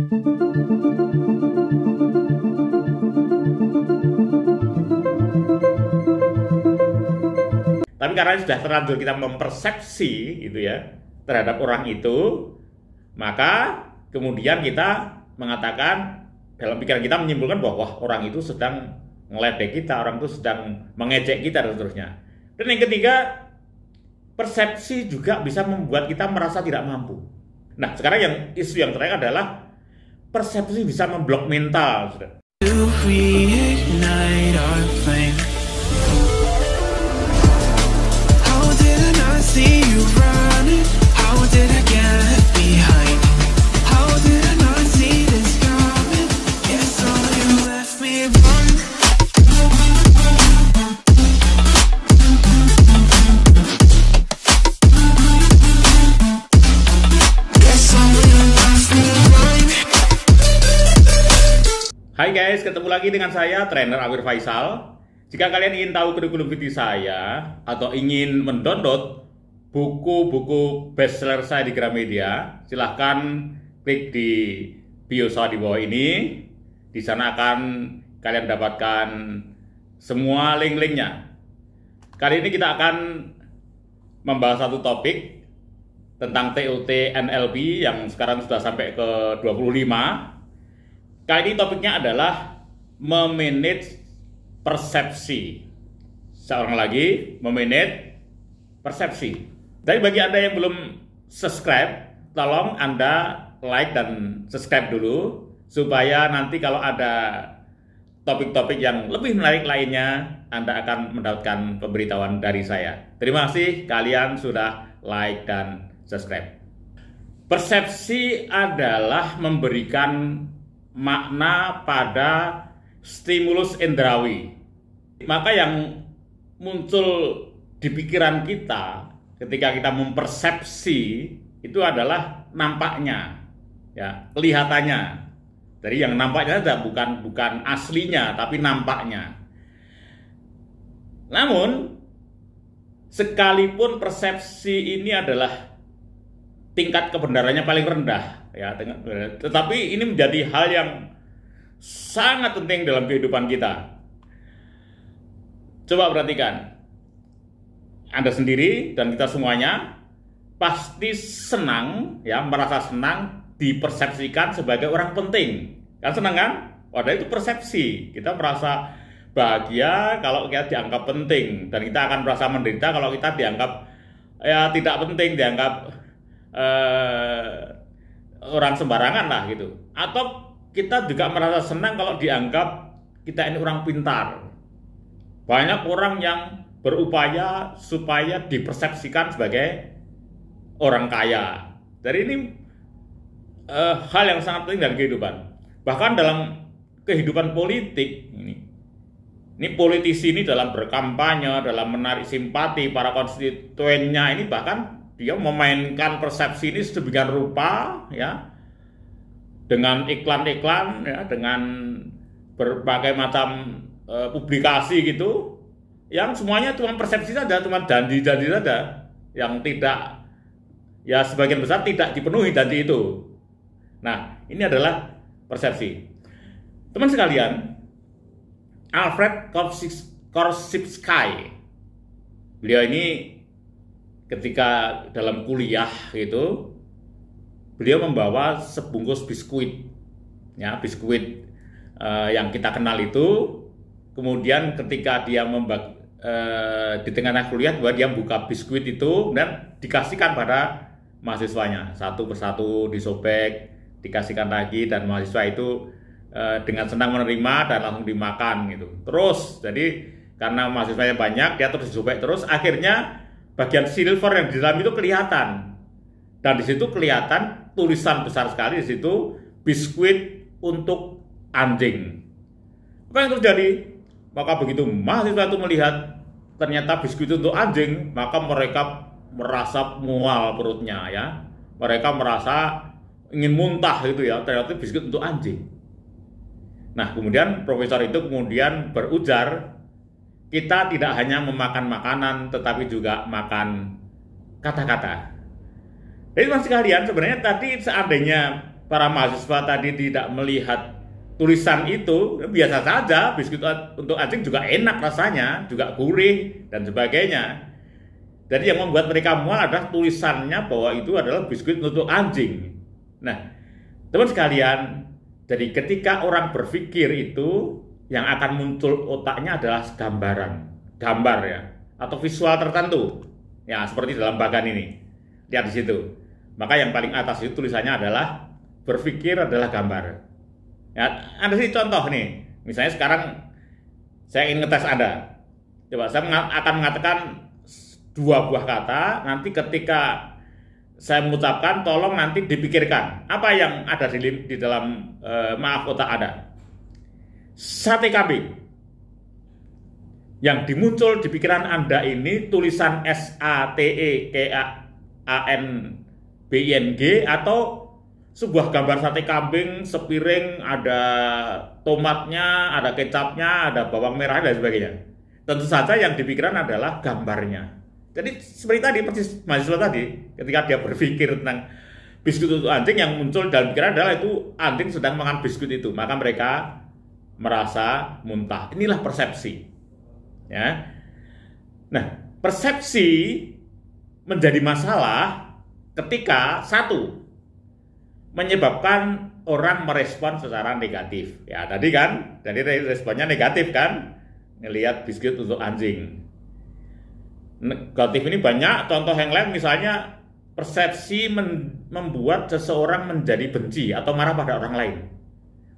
Tapi karena sudah terlanjur kita mempersepsi gitu ya terhadap orang itu, maka kemudian kita mengatakan dalam pikiran kita menyimpulkan bahwa wah, orang itu sedang ngeledek kita, orang itu sedang mengejek kita dan seterusnya. Dan yang ketiga, persepsi juga bisa membuat kita merasa tidak mampu. Nah, sekarang yang isu yang terakhir adalah persepsi bisa memblok mental. Hai guys, ketemu lagi dengan saya, Trainer Awir Faisal. Jika kalian ingin tahu kurikulum vitae saya atau ingin mendownload buku-buku bestseller saya di Gramedia, silahkan klik di bio saya di bawah ini. Di sana akan kalian dapatkan semua link-linknya. Kali ini kita akan membahas satu topik tentang TOT NLP yang sekarang sudah sampai ke 25. Kali ini topiknya adalah memanage persepsi. Seorang lagi, memanage persepsi. Jadi bagi Anda yang belum subscribe, tolong Anda like dan subscribe dulu, supaya nanti kalau ada topik-topik yang lebih menarik lainnya, Anda akan mendapatkan pemberitahuan dari saya. Terima kasih kalian sudah like dan subscribe. Persepsi adalah memberikan makna pada stimulus indrawi. Maka yang muncul di pikiran kita ketika kita mempersepsi itu adalah nampaknya, ya, kelihatannya. Jadi yang nampaknya saja, bukan aslinya, tapi nampaknya. Namun sekalipun persepsi ini adalah tingkat kebenarannya paling rendah, ya, tetapi ini menjadi hal yang sangat penting dalam kehidupan kita. Coba perhatikan, Anda sendiri dan kita semuanya pasti senang, ya, merasa senang dipersepsikan sebagai orang penting. Kan senang kan? Padahal itu persepsi. Kita merasa bahagia kalau kita dianggap penting, dan kita akan merasa menderita kalau kita dianggap ya tidak penting, dianggap orang sembarangan lah gitu. Atau kita juga merasa senang kalau dianggap kita ini orang pintar. Banyak orang yang berupaya supaya dipersepsikan sebagai orang kaya. Jadi ini hal yang sangat penting dalam kehidupan. Bahkan dalam kehidupan politik ini politisi ini dalam berkampanye, dalam menarik simpati para konstituennya ini, bahkan dia memainkan persepsi ini sedemikian rupa, ya, dengan iklan-iklan, ya, dengan berbagai macam publikasi gitu, yang semuanya cuma persepsi saja, cuma janji-janji saja, yang tidak, ya, sebagian besar tidak dipenuhi janji itu. Nah, ini adalah persepsi. Teman sekalian, Alfred Korzybski, beliau ini ketika dalam kuliah itu, beliau membawa sebungkus biskuit, ya, biskuit yang kita kenal itu. Kemudian ketika dia di tengah kuliah, bahwa dia buka biskuit itu dan dikasihkan pada mahasiswanya, satu persatu disobek, dikasihkan lagi, dan mahasiswa itu dengan senang menerima dan langsung dimakan gitu. Terus, jadi karena mahasiswanya banyak, dia terus disobek terus, akhirnya bagian silver yang di dalam itu kelihatan, dan di situ kelihatan tulisan besar sekali di situ, biskuit untuk anjing. Apa yang terjadi? Maka begitu mahasiswa itu melihat ternyata biskuit untuk anjing, maka mereka merasa mual perutnya, ya, mereka merasa ingin muntah gitu, ya, ternyata biskuit untuk anjing. Nah, kemudian profesor itu kemudian berujar, kita tidak hanya memakan makanan, tetapi juga makan kata-kata. Jadi teman sekalian, sebenarnya tadi seandainya para mahasiswa tadi tidak melihat tulisan itu, biasa saja, biskuit untuk anjing juga enak rasanya, juga gurih dan sebagainya. Jadi yang membuat mereka mual adalah tulisannya bahwa itu adalah biskuit untuk anjing. Nah, teman sekalian, jadi ketika orang berpikir itu, yang akan muncul otaknya adalah gambar ya, atau visual tertentu. Ya, seperti dalam bagan ini. Lihat di situ. Maka yang paling atas itu tulisannya adalah berpikir adalah gambar. Ya, ada sih contoh nih. Misalnya sekarang saya ingin ngetes Anda. Coba saya akan mengatakan dua buah kata, nanti ketika saya mengucapkan tolong nanti dipikirkan apa yang ada di dalam maaf otak Anda. Sate kambing. Yang dimuncul di pikiran Anda ini tulisan SATEKANBING atau sebuah gambar sate kambing sepiring, ada tomatnya, ada kecapnya, ada bawang merah dan sebagainya. Tentu saja yang dipikiran adalah gambarnya. Jadi seperti tadi, persis mahasiswa tadi, ketika dia berpikir tentang biskuit untuk anjing, yang muncul dalam pikiran adalah itu anjing sedang makan biskuit itu, maka mereka merasa muntah. Inilah persepsi. Ya. Nah, persepsi menjadi masalah ketika satu, menyebabkan orang merespon secara negatif. Ya, tadi kan, jadi responnya negatif kan, ngelihat biskuit untuk anjing. Negatif ini banyak, contoh yang lain misalnya persepsi membuat seseorang menjadi benci atau marah pada orang lain.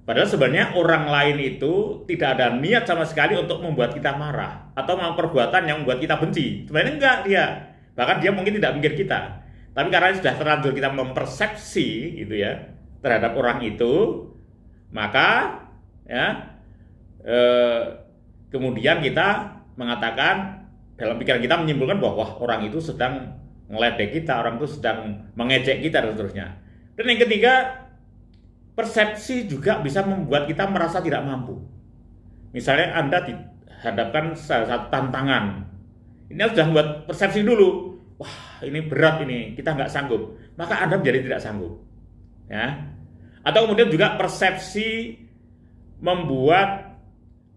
Padahal sebenarnya orang lain itu tidak ada niat sama sekali untuk membuat kita marah atau melakukan perbuatan yang membuat kita benci. Sebenarnya enggak dia. Bahkan dia mungkin tidak mikir kita. Tapi karena sudah terlanjur kita mempersepsi gitu ya terhadap orang itu, maka ya kemudian kita mengatakan dalam pikiran kita menyimpulkan bahwa wah, orang itu sedang ngeledek kita, orang itu sedang mengejek kita dan seterusnya. Dan yang ketiga, persepsi juga bisa membuat kita merasa tidak mampu. Misalnya Anda dihadapkan salah satu tantangan, ini sudah membuat persepsi dulu, wah ini berat ini, kita nggak sanggup, maka Anda menjadi tidak sanggup. Ya. Atau kemudian juga persepsi membuat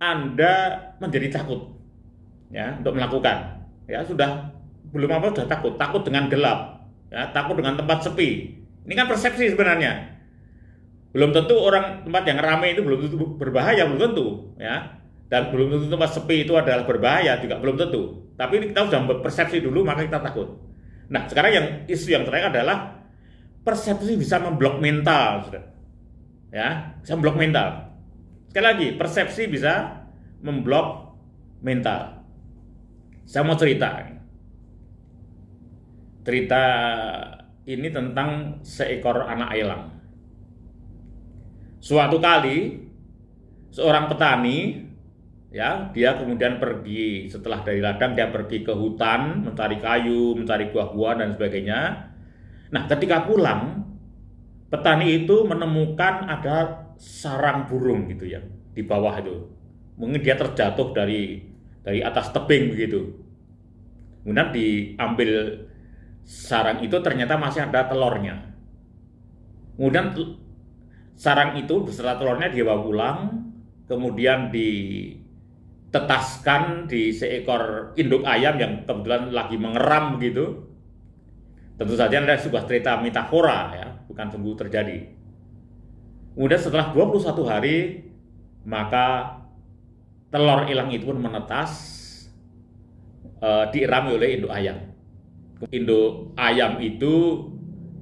Anda menjadi takut, ya, untuk melakukan. Ya sudah belum apa sudah takut dengan gelap, ya, takut dengan tempat sepi. Ini kan persepsi sebenarnya. Belum tentu tempat yang ramai itu belum tentu berbahaya, belum tentu, ya. Dan belum tentu tempat sepi itu adalah berbahaya juga belum tentu. Tapi kita sudah berpersepsi dulu maka kita takut. Nah, sekarang isu yang terakhir adalah persepsi bisa memblok mental, sudah. Ya, bisa memblok mental. Sekali lagi, persepsi bisa memblok mental. Saya mau cerita ini tentang seekor anak elang. Suatu kali seorang petani, ya, dia kemudian pergi setelah dari ladang, dia pergi ke hutan mencari kayu, mencari buah-buahan dan sebagainya. Nah, ketika pulang, petani itu menemukan ada sarang burung gitu ya di bawah itu. Mungkin dia terjatuh dari atas tebing begitu. Kemudian diambil sarang itu, ternyata masih ada telurnya. Kemudian sarang itu beserta telurnya dia bawa pulang, kemudian ditetaskan di seekor induk ayam yang kebetulan lagi mengeram begitu. Tentu saja ada sebuah cerita metafora ya, bukan sungguh terjadi. Kemudian setelah 21 hari, maka telur elang itu pun menetas, diirami oleh induk ayam. Induk ayam itu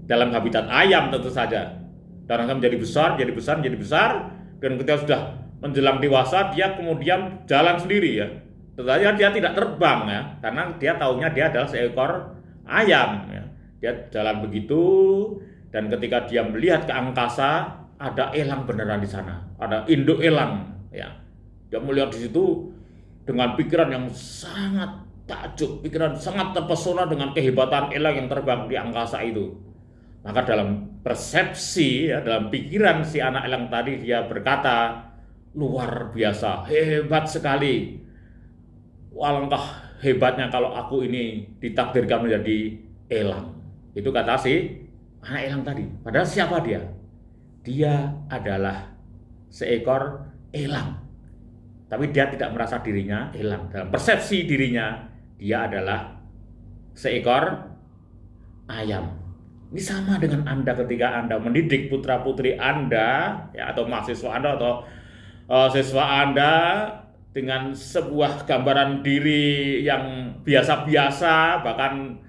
dalam habitat ayam tentu saja. Dan akan menjadi besar, dan ketika sudah menjelang dewasa, dia kemudian jalan sendiri ya. Tentunya dia tidak terbang ya, karena dia taunya dia adalah seekor ayam ya. Dia jalan begitu, dan ketika dia melihat ke angkasa, ada elang beneran di sana, ada induk elang ya. Dia melihat di situ dengan pikiran yang sangat takjub, pikiran sangat terpesona dengan kehebatan elang yang terbang di angkasa itu. Maka dalam persepsi, ya, dalam pikiran si anak elang tadi, dia berkata, luar biasa, hebat sekali. Alangkah hebatnya kalau aku ini ditakdirkan menjadi elang. Itu kata si anak elang tadi. Padahal siapa dia? dia adalah seekor elang. Tapi dia tidak merasa dirinya elang. Dalam persepsi dirinya, dia adalah seekor ayam. Ini sama dengan Anda ketika Anda mendidik putra-putri Anda, ya, atau mahasiswa Anda atau siswa Anda dengan sebuah gambaran diri yang biasa-biasa, bahkan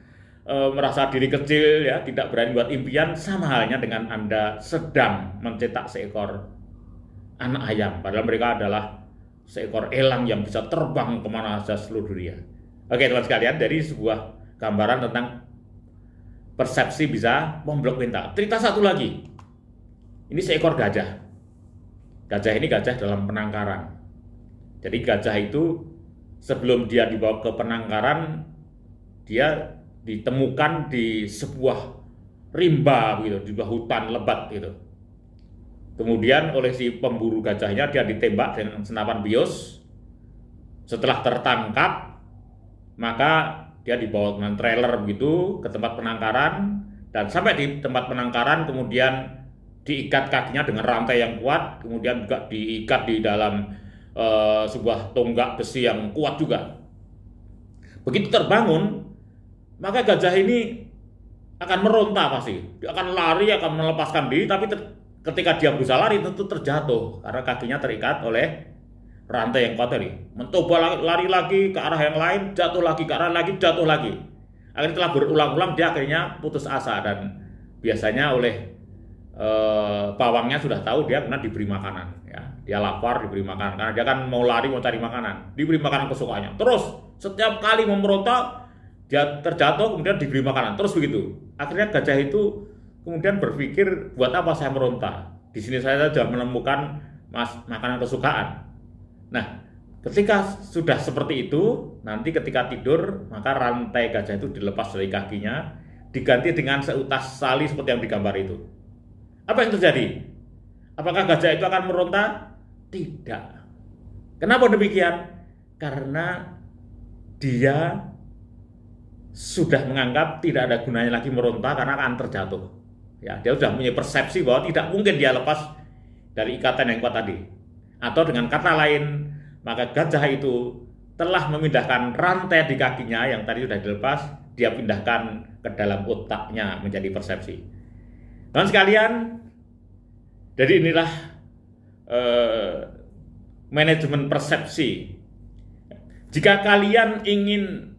merasa diri kecil, ya, tidak berani buat impian. Sama halnya dengan Anda sedang mencetak seekor anak ayam, padahal mereka adalah seekor elang yang bisa terbang kemana saja seluruh dunia. Oke teman sekalian, dari sebuah gambaran tentang persepsi bisa memblok mental. Cerita satu lagi, ini seekor gajah. Gajah ini gajah dalam penangkaran. Jadi gajah itu sebelum dia dibawa ke penangkaran, dia ditemukan di sebuah rimba gitu, di sebuah hutan lebat gitu. Kemudian oleh si pemburu gajahnya dia ditembak dengan senapan bius. Setelah tertangkap, maka dia dibawa dengan trailer begitu ke tempat penangkaran, dan sampai di tempat penangkaran kemudian diikat kakinya dengan rantai yang kuat, kemudian juga diikat di dalam sebuah tonggak besi yang kuat juga. Begitu terbangun, maka gajah ini akan meronta pasti. Dia akan lari, akan melepaskan diri, tapi ketika dia berusaha lari tentu terjatuh karena kakinya terikat oleh rantai yang kuat tadi. Mencoba lari lagi ke arah yang lain, jatuh lagi ke arah lagi, jatuh lagi. Akhirnya setelah berulang-ulang dia akhirnya putus asa, dan biasanya oleh pawangnya sudah tahu dia pernah diberi makanan, ya. Dia lapar, diberi makanan karena dia kan mau lari, mau cari makanan, diberi makanan kesukaannya. Terus setiap kali memberontak dia terjatuh, kemudian diberi makanan, terus begitu. Akhirnya gajah itu kemudian berpikir, buat apa saya meronta? Di sini saya sudah menemukan makanan kesukaan. Nah, ketika sudah seperti itu, nanti ketika tidur, maka rantai gajah itu dilepas dari kakinya, diganti dengan seutas tali seperti yang digambar itu. Apa yang terjadi? Apakah gajah itu akan meronta? Tidak. Kenapa demikian? Karena dia sudah menganggap tidak ada gunanya lagi meronta karena akan terjatuh. Ya, dia sudah punya persepsi bahwa tidak mungkin dia lepas dari ikatan yang kuat tadi. Atau dengan kata lain, maka gajah itu telah memindahkan rantai di kakinya yang tadi sudah dilepas, dia pindahkan ke dalam otaknya menjadi persepsi. Teman sekalian, jadi inilah manajemen persepsi. Jika kalian ingin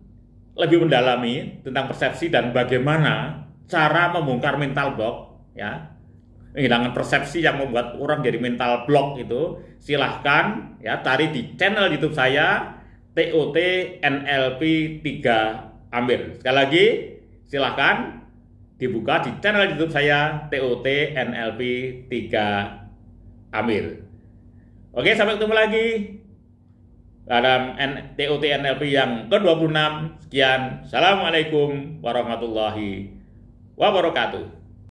lebih mendalami tentang persepsi dan bagaimana cara membongkar mental block, ya, menghilangkan persepsi yang membuat orang jadi mental block itu, silahkan ya cari di channel YouTube saya TOT NLP 3 Amir. Sekali lagi silahkan dibuka di channel YouTube saya TOT NLP 3 Amir. Oke, sampai ketemu lagi dalam TOT NLP yang ke-26. Sekian. Assalamualaikum warahmatullahi wabarakatuh.